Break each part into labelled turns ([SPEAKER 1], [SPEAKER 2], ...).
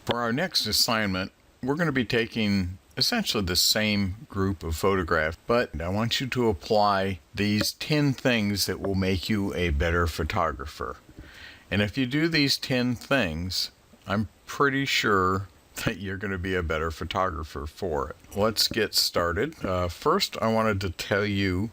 [SPEAKER 1] For our next assignment, we're going to be taking essentially the same group of photographs, but I want you to apply these 10 things that will make you a better photographer. And if you do these 10 things, I'm pretty sure that you're going to be a better photographer for it. Let's get started. First, I wanted to tell you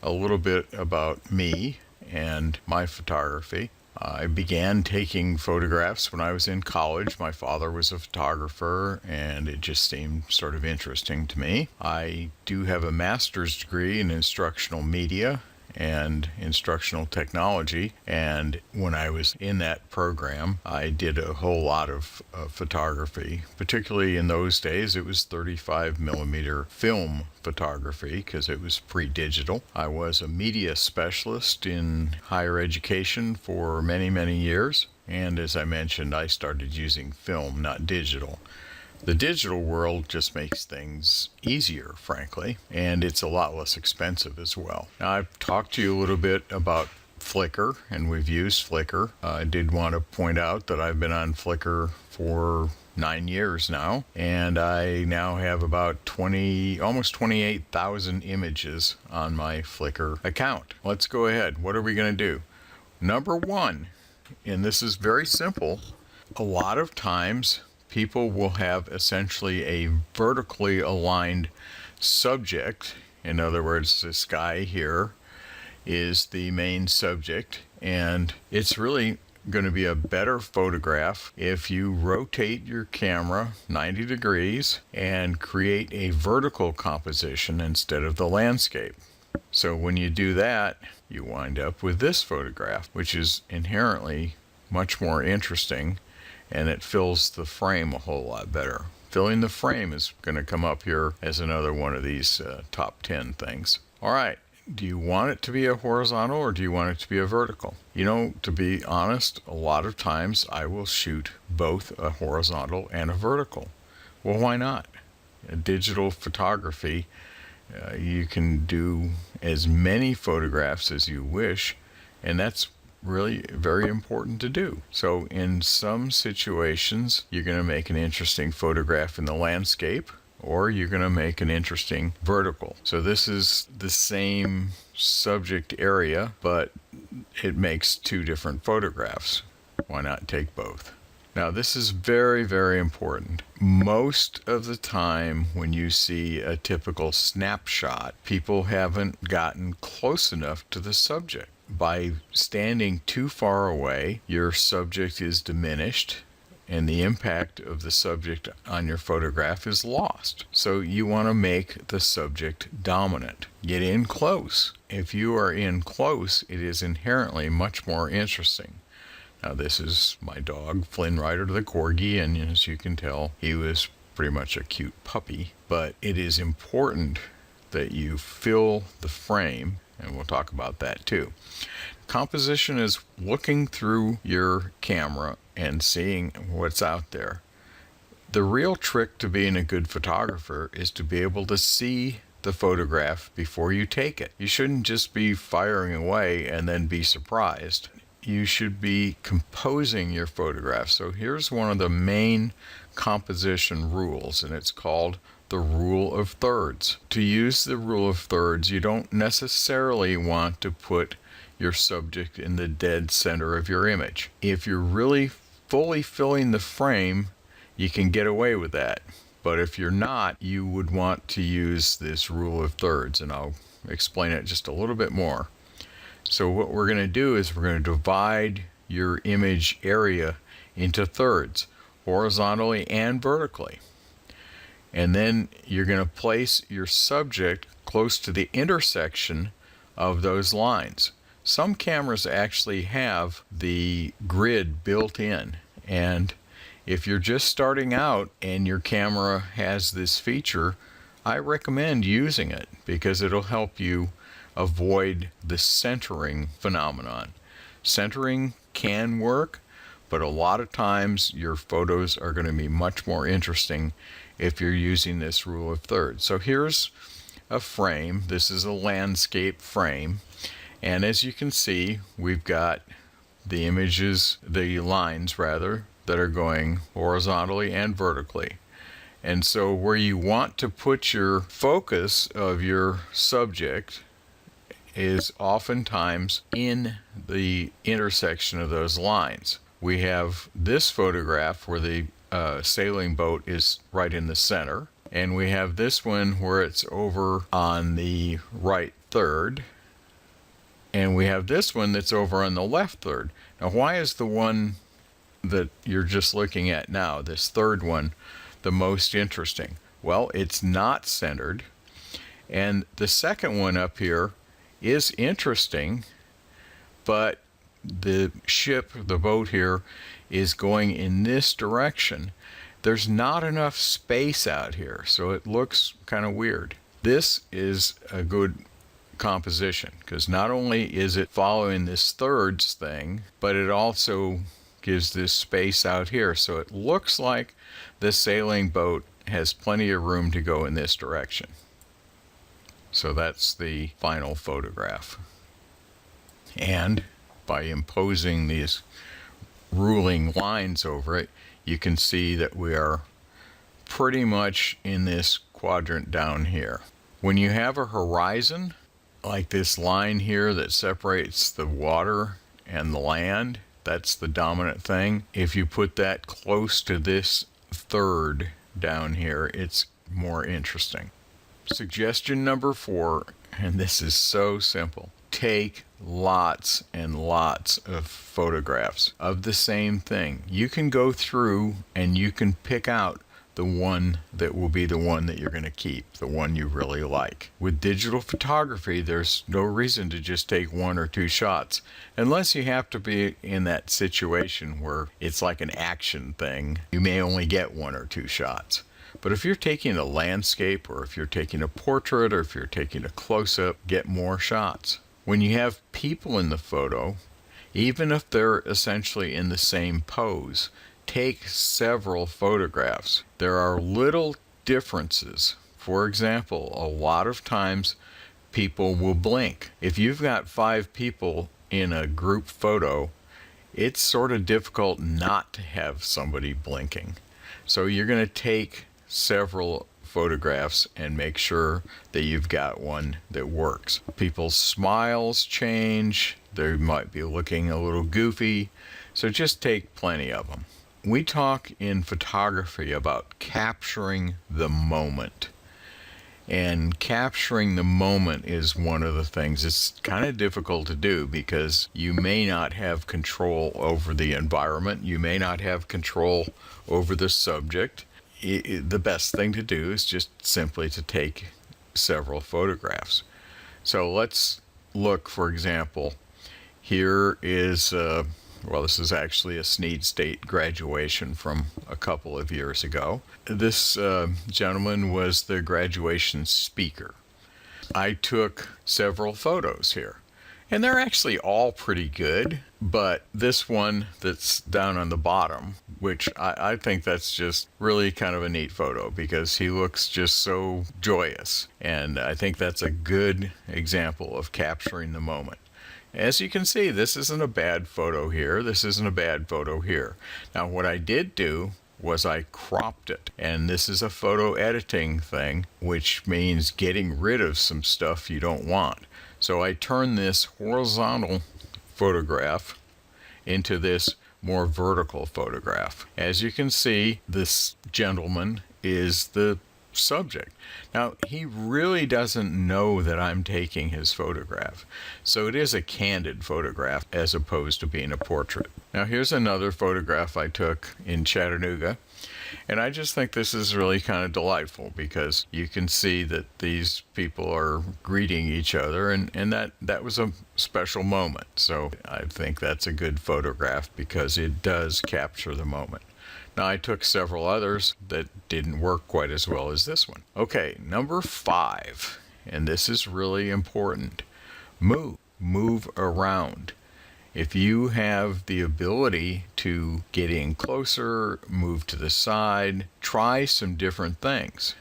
[SPEAKER 1] a little bit about me and my photography. I began taking photographs when I was in college. My father was a photographer, and it just seemed sort of interesting to me. I do have a master's degree in instructional media and instructional technology, and when I was in that program, I did a whole lot of photography. Particularly in those days, it was 35 millimeter film photography because it was pre-digital. I was a media specialist in higher education for many years, and as I mentioned, I started using film, not digital. The digital world just makes things easier, frankly, and it's a lot less expensive as well. Now, I've talked to you a little bit about Flickr, and we've used Flickr. I did want to point out that I've been on Flickr for 9 years now, and I now have about almost 28,000 images on my Flickr account. Let's go ahead. What are we going to do? Number one, and this is very simple, a lot of times people will have essentially a vertically aligned subject. In other words, this guy here is the main subject, and it's really going to be a better photograph if you rotate your camera 90 degrees and create a vertical composition instead of the landscape. So when you do that, you wind up with this photograph, which is inherently much more interesting, and it fills the frame a whole lot better. Filling the frame is going to come up here as another one of these top 10 things. All right, do you want it to be a horizontal or do you want it to be a vertical? You know, to be honest, a lot of times I will shoot both a horizontal and a vertical. Well, why not? Digital photography, you can do as many photographs as you wish, and that's really very important to do. So in some situations, you're going to make an interesting photograph in the landscape, or you're going to make an interesting vertical. So this is the same subject area, but it makes two different photographs. Why not take both? Now, this is very important. Most of the time when you see a typical snapshot, people haven't gotten close enough to the subject. By standing too far away, your subject is diminished and the impact of the subject on your photograph is lost. So you want to make the subject dominant. Get in close. If you are in close, it is inherently much more interesting. Now, this is my dog, Flynn Rider the Corgi, and as you can tell, he was pretty much a cute puppy. But it is important that you fill the frame, and we'll talk about that too. Composition is looking through your camera and seeing what's out there. The real trick to being a good photographer is to be able to see the photograph before you take it. You shouldn't just be firing away and then be surprised. You should be composing your photograph. So here's one of the main composition rules, and it's called the rule of thirds. To use the rule of thirds, you don't necessarily want to put your subject in the dead center of your image. If you're really fully filling the frame, you can get away with that. But if you're not, you would want to use this rule of thirds, and I'll explain it just a little bit more. So what we're going to do is we're going to divide your image area into thirds, horizontally and vertically. And then you're going to place your subject close to the intersection of those lines. Some cameras actually have the grid built in, and if you're just starting out and your camera has this feature, I recommend using it because it'll help you avoid the centering phenomenon. Centering can work, but a lot of times your photos are going to be much more interesting if you're using this rule of thirds. So here's a frame. This is a landscape frame, and as you can see, we've got the images, the lines rather, that are going horizontally and vertically. And so where you want to put your focus of your subject is oftentimes in the intersection of those lines. We have this photograph where the sailing boat is right in the center, and we have this one where it's over on the right third, and we have this one that's over on the left third. Now, why is the one that you're just looking at now, this third one, the most interesting? Well, it's not centered, and the second one up here is interesting, but the ship, the boat here, is going in this direction. There's not enough space out here, so it looks kind of weird. This is a good composition because not only is it following this thirds thing, but it also gives this space out here, so it looks like the sailing boat has plenty of room to go in this direction. So that's the final photograph. And by imposing these ruling lines over it, you can see that we are pretty much in this quadrant down here. When you have a horizon, like this line here that separates the water and the land, that's the dominant thing. If you put that close to this third down here, it's more interesting. Suggestion number 4, and this is so simple. Take lots and lots of photographs of the same thing. You can go through and you can pick out the one that will be the one that you're going to keep, the one you really like. With digital photography, there's no reason to just take 1 or 2 shots, unless you have to be in that situation where it's like an action thing. You may only get 1 or 2 shots. But if you're taking a landscape, or if you're taking a portrait, or if you're taking a close-up, get more shots. When you have people in the photo, even if they're essentially in the same pose, take several photographs. There are little differences. For example, a lot of times people will blink. If you've got 5 people in a group photo, it's sort of difficult not to have somebody blinking. So you're going to take several photographs and make sure that you've got one that works. People's smiles change. They might be looking a little goofy. So just take plenty of them. We talk in photography about capturing the moment. And capturing the moment is one of the things. It's kind of difficult to do because you may not have control over the environment. You may not have control over the subject. The best thing to do is just simply to take several photographs. So let's look, for example, here is, this is actually a Sneed State graduation from a couple of years ago. This gentleman was the graduation speaker. I took several photos here. And they're actually all pretty good, but this one that's down on the bottom, which I think that's just really kind of a neat photo because he looks just so joyous. And I think that's a good example of capturing the moment. As you can see, this isn't a bad photo here. This isn't a bad photo here. Now, what I did do was I cropped it. And this is a photo editing thing, which means getting rid of some stuff you don't want. So I turned this horizontal photograph into this more vertical photograph. As you can see, this gentleman is the subject. Now, he really doesn't know that I'm taking his photograph. So it is a candid photograph as opposed to being a portrait. Now, here's another photograph I took in Chattanooga. And I just think this is really kind of delightful because you can see that these people are greeting each other, and that was a special moment. So I think that's a good photograph because it does capture the moment. Now, I took several others that didn't work quite as well as this one. Okay, number 5, and this is really important. Move around. If you have the ability to get in closer, move to the side, try some different things.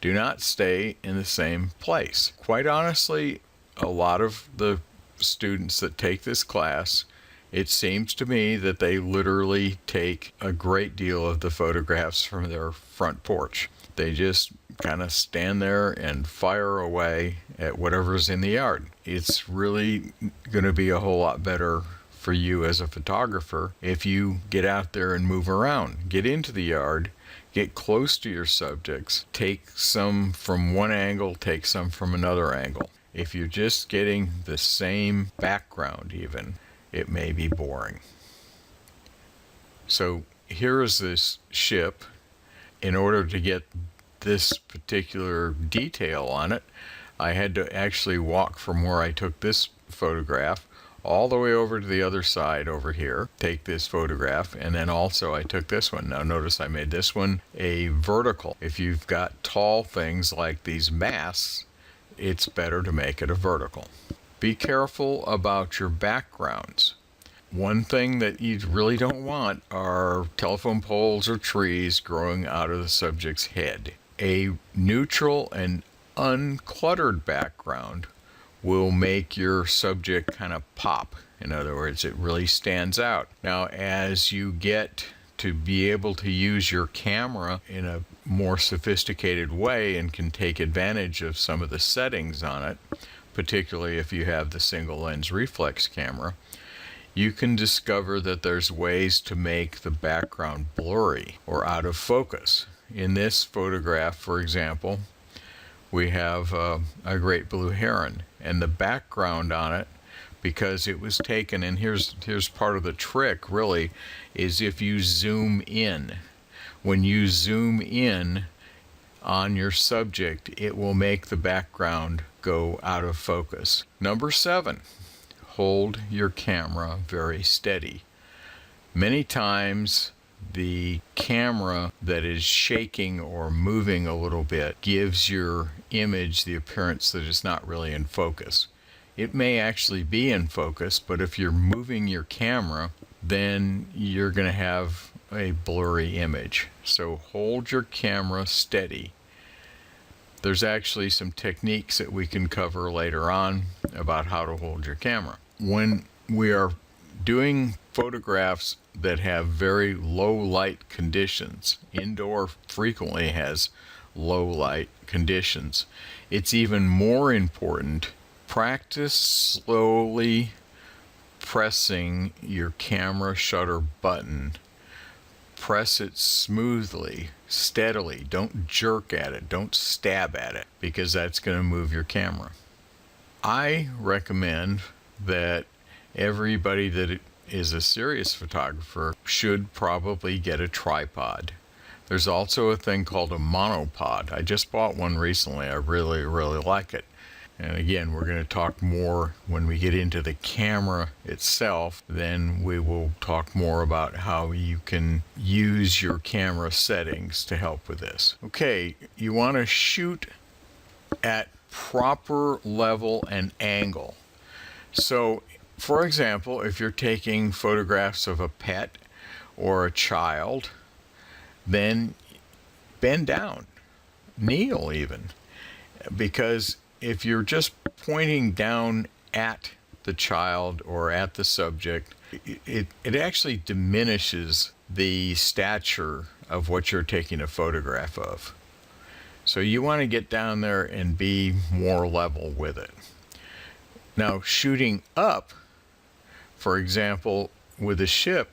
[SPEAKER 1] Do not stay in the same place. Quite honestly, a lot of the students that take this class, It seems to me that they literally take a great deal of the photographs from their front porch. They just kind of stand there and fire away at whatever's in the yard. It's really going to be a whole lot better for you as a photographer if you get out there and move around. Get into the yard, get close to your subjects, take some from one angle, take some from another angle. If you're just getting the same background even, it may be boring. So here is this ship. In order to get this particular detail on it, I had to actually walk from where I took this photograph all the way over to the other side over here, take this photograph, and then also I took this one. Now notice I made this one a vertical. If you've got tall things like these masts, it's better to make it a vertical. Be careful about your backgrounds. One thing that you really don't want are telephone poles or trees growing out of the subject's head. A neutral and uncluttered background will make your subject kind of pop. In other words, it really stands out. Now, as you get to be able to use your camera in a more sophisticated way and can take advantage of some of the settings on it, particularly if you have the single lens reflex camera, you can discover that there's ways to make the background blurry or out of focus. In this photograph, for example, we have a great blue heron, and the background on it, because it was taken, and here's part of the trick really, is if you zoom in. When you zoom in on your subject, it will make the background go out of focus. Number 7, hold your camera very steady. Many times the camera that is shaking or moving a little bit gives your image the appearance that it's not really in focus. It may actually be in focus, but if you're moving your camera, then you're going to have a blurry image. So hold your camera steady. There's actually some techniques that we can cover later on about how to hold your camera. When we are doing photographs that have very low light conditions, indoor frequently has low light conditions, it's even more important. Practice slowly pressing your camera shutter button. Press it smoothly, steadily. Don't jerk at it, don't stab at it, because that's going to move your camera. I recommend that everybody that is a serious photographer should probably get a tripod. There's also a thing called a monopod. I just bought one recently. I really like it. And again, we're going to talk more when we get into the camera itself. Then we will talk more about how you can use your camera settings to help with this. Okay, you want to shoot at proper level and angle. So, for example, if you're taking photographs of a pet or a child, then bend down, kneel even, because if you're just pointing down at the child or at the subject, it actually diminishes the stature of what you're taking a photograph of. So you want to get down there and be more level with it. Now, shooting up, for example, with a ship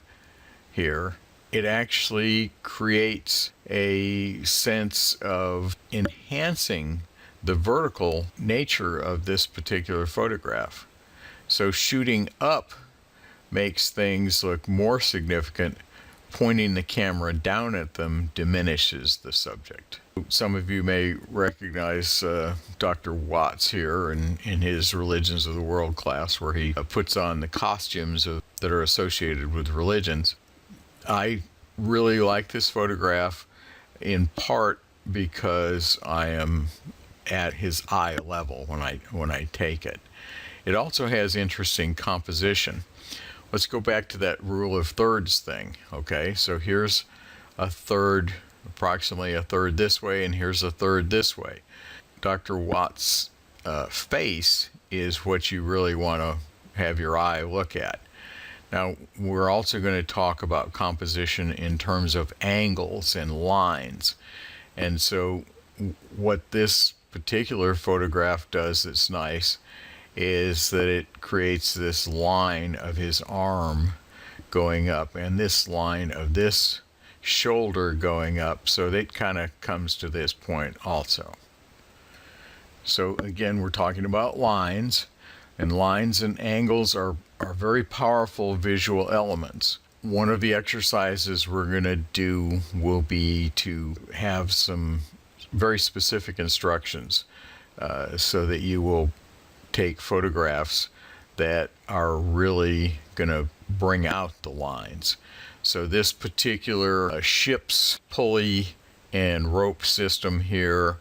[SPEAKER 1] here, it actually creates a sense of enhancing the vertical nature of this particular photograph. So shooting up makes things look more significant. Pointing the camera down at them diminishes the subject. Some of you may recognize Dr. Watts here in his Religions of the World class, where he puts on the costumes that are associated with religions. I really like this photograph in part because I am at his eye level when I take it. It also has interesting composition. Let's go back to that rule of thirds thing. Okay, so here's a third, approximately a third this way, and here's a third this way. Dr. Watts' face is what you really want to have your eye look at. Now, we're also going to talk about composition in terms of angles and lines. And so what this particular photograph does that's nice is that it creates this line of his arm going up and this line of this shoulder going up, so that kind of comes to this point also. So again, we're talking about lines, and lines and angles are very powerful visual elements. One of the exercises we're going to do will be to have some very specific instructions so that you will take photographs that are really going to bring out the lines. So this particular ship's pulley and rope system here,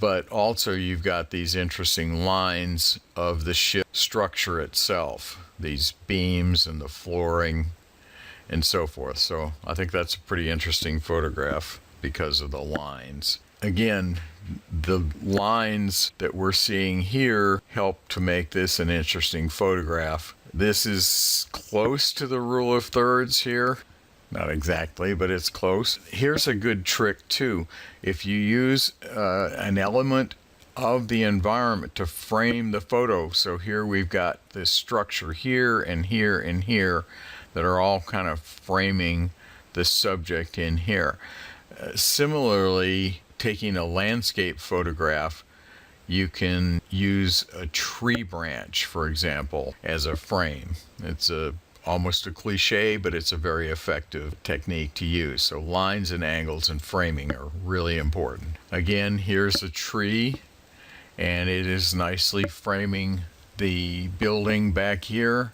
[SPEAKER 1] but also you've got these interesting lines of the ship structure itself, these beams and the flooring and so forth. So I think that's a pretty interesting photograph because of the lines. Again, the lines that we're seeing here help to make this an interesting photograph. This is close to the rule of thirds here. Not exactly, but it's close. Here's a good trick too. If you use an element of the environment to frame the photo, so here we've got this structure here and here and here that are all kind of framing the subject in here. Similarly, taking a landscape photograph, you can use a tree branch, for example, as a frame. It's almost a cliche, but it's a very effective technique to use. So lines and angles and framing are really important. Again, here's a tree, and it is nicely framing the building back here.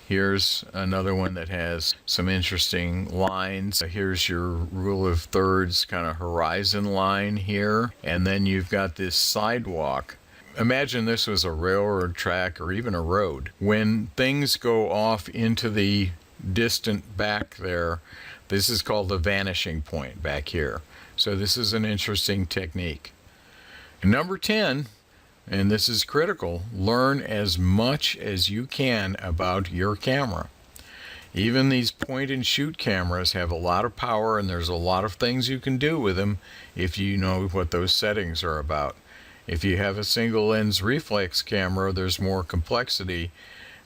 [SPEAKER 1] Here's another one that has some interesting lines. Here's your rule of thirds kind of horizon line here. And then you've got this sidewalk. Imagine this was a railroad track or even a road. When things go off into the distant back there, this is called the vanishing point back here. So this is an interesting technique. Number 10, and this is critical, learn as much as you can about your camera. Even these point and shoot cameras have a lot of power, and there's a lot of things you can do with them if you know what those settings are about. If you have a single lens reflex camera, there's more complexity,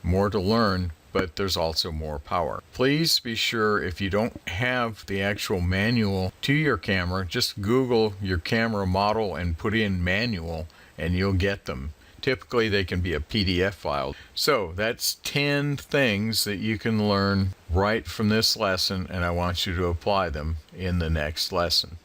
[SPEAKER 1] more to learn, but there's also more power. Please be sure, if you don't have the actual manual to your camera, just Google your camera model and put in manual and you'll get them. Typically they can be a PDF file. So that's 10 things that you can learn right from this lesson, and I want you to apply them in the next lesson.